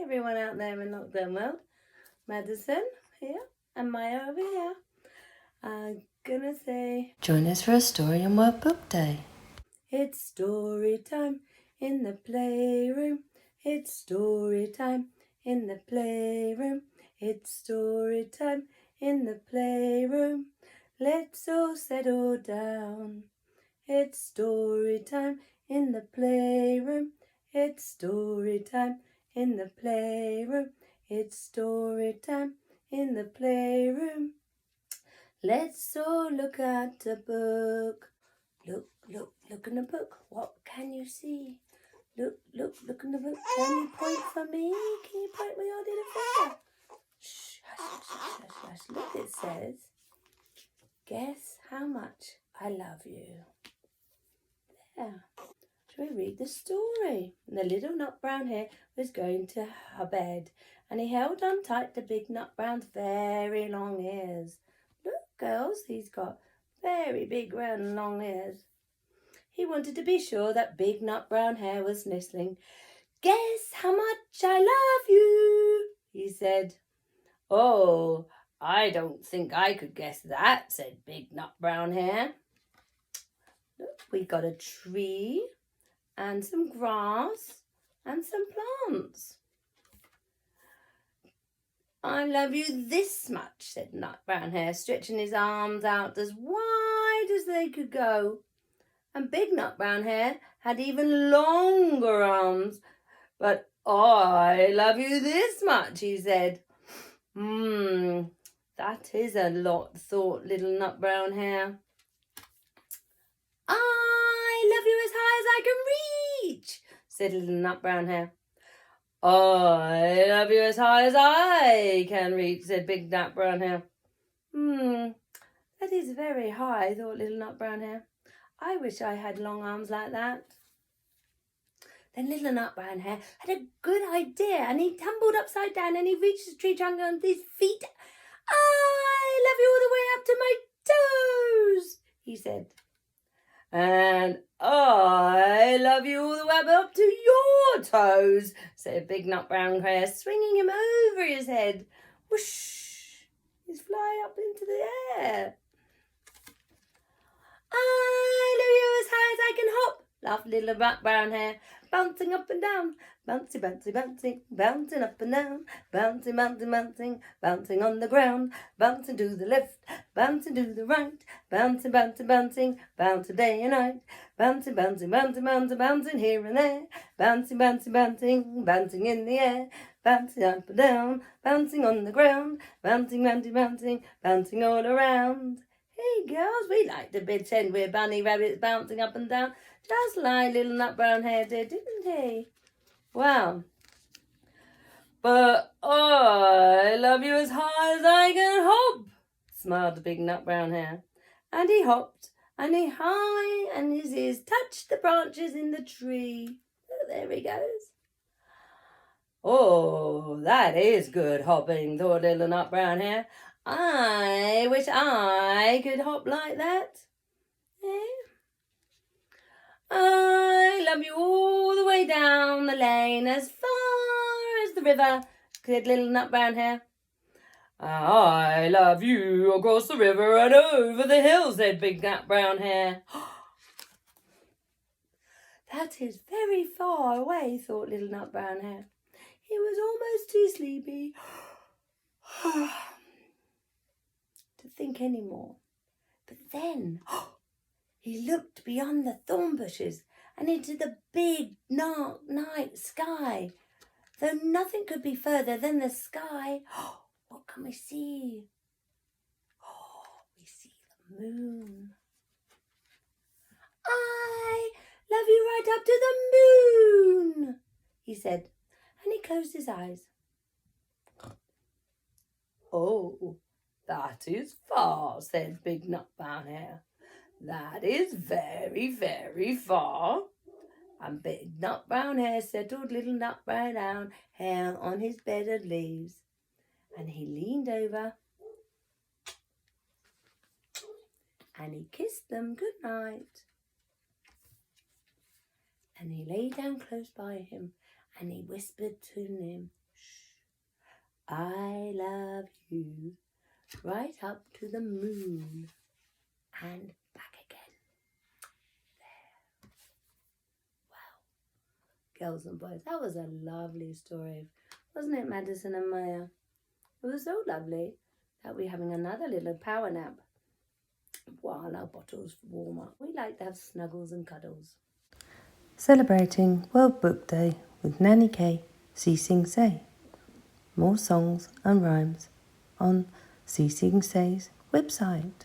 everyone out there in lockdown world. Madison here and Maya over here. I'm gonna say, join us for a story and workbook day. It's story time in the playroom. It's story time in the playroom. It's story time in the playroom. Let's all settle down. It's story time in the playroom. It's story time in the playroom. It's story time in the playroom. Let's all look at a book. Look in the book. What can you see? Look in the book. Can you point for me? Can you point with your little finger? Shh, hush. Look, it says, guess how much I love you. There. Shall we read the story? The little nut brown hare was going to her bed, and he held on tight to Big Nut Brown's very long ears. Look, girls, he's got very big round long ears. He wanted to be sure that Big Nut Brown Hare was listening. Guess how much I love you, he said. Oh, I don't think I could guess that, said Big Nut Brown Hare. Look, we got a tree and some grass and some plants. I love you this much, said Nut Brown Hare, stretching his arms out as wide as they could go. And Big Nut Brown Hare had even longer arms. But I love you this much, he said. That is a lot, thought little Nut Brown Hare. I love you as high as I can reach, said little Nut Brown Hare. I love you as high as I can reach, said Big Nut Brown Hare. That is very high, thought little Nut Brown Hare. I wish I had long arms like that. Then little Nut Brown Hare had a good idea, and he tumbled upside down and he reached the tree trunk on his feet. I love you all the way up to my toes, he said. And I love you all the way up to your toes, said Big Nut Brown Hare, swinging him over his head. Whoosh! He's flying up into the air. I love you as high as I can hop, laughed little Nut Brown Hare, bouncing up and down, bouncing up and down, bouncing on the ground, bouncing to the left, bouncing to the right, bouncing day and night, bouncing here and there, bouncing in the air, bouncing up and down, bouncing on the ground, bouncing all around. Hey girls, we like to pretend we're bunny rabbits bouncing up and down, just like little Nut Brown Hare did, didn't he? Well, but I love you as high as I can hop, smiled the Big Nut Brown Hare. And he hopped, and he high, and his ears touched the branches in the tree. Oh, there he goes. Oh, that is good hopping, thought little Nut Brown Hare. I wish I could hop like that. I love you all the way down the lane as far as the river, said little Nut Brown Hare. I love you across the river and over the hill, said Big Nut Brown Hare. That is very far away, thought little Nut Brown Hare. He was almost too sleepy to think any more. But then he looked beyond the thorn bushes and into the big dark night sky. Though nothing could be further than the sky, what can we see? We see the moon. I love you right up to the moon, he said, and he closed his eyes. Oh, that is far, said Big Nut Brown Hare. That is very, very far. And Big Nut Brown Hare settled little Nut Brown Hare on his bed of leaves. And he leaned over and he kissed them good night. And he lay down close by him and he whispered to him, I love you, right up to the moon and back again. There. Wow. Girls and boys, that was a lovely story, wasn't it, Madison and Mya? It was so lovely that we're having another little power nap while our bottles warm up. We like to have snuggles and cuddles. Celebrating World Book Day with Nanny K, seesingsay. More songs and rhymes on seesingsay's website.